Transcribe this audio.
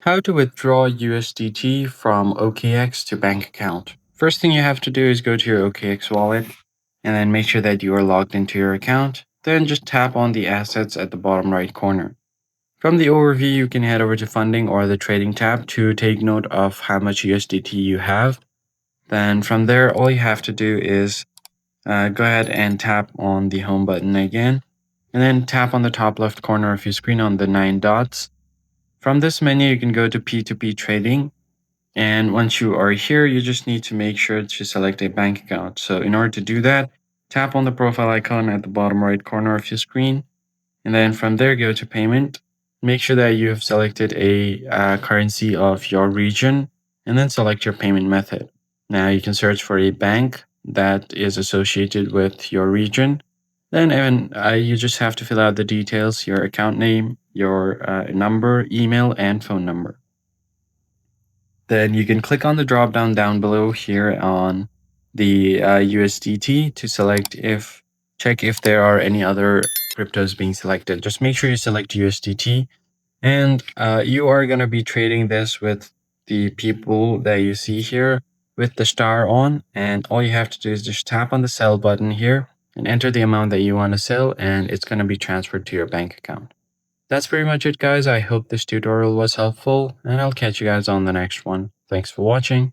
How to withdraw USDT from OKX to bank account. First thing you have to do is go to your OKX wallet and then make sure that you are logged into your account. Then just tap on the assets at the bottom right corner. From the overview, you can head over to funding or the trading tab to take note of how much USDT you have. Then from there, all you have to do is go ahead and tap on the home button again, and then tap on the top left corner of your screen on the 9 dots. From this menu, you can go to P2P trading. And once you are here, you just need to make sure to select a bank account. So in order to do that, tap on the profile icon at the bottom right corner of your screen. And then from there, go to payment. Make sure that you have selected a currency of your region and then select your payment method. Now you can search for a bank that is associated with your region. Then you just have to fill out the details, your account name, your number, email, and phone number. Then you can click on the drop down below here on the USDT to check if there are any other cryptos being selected. Just make sure you select USDT, and you are going to be trading this with the people that you see here with the star on. And all you have to do is just tap on the sell button here and enter the amount that you want to sell, and it's going to be transferred to your bank account. That's pretty much it, guys. I hope this tutorial was helpful, and I'll catch you guys on the next one. Thanks for watching.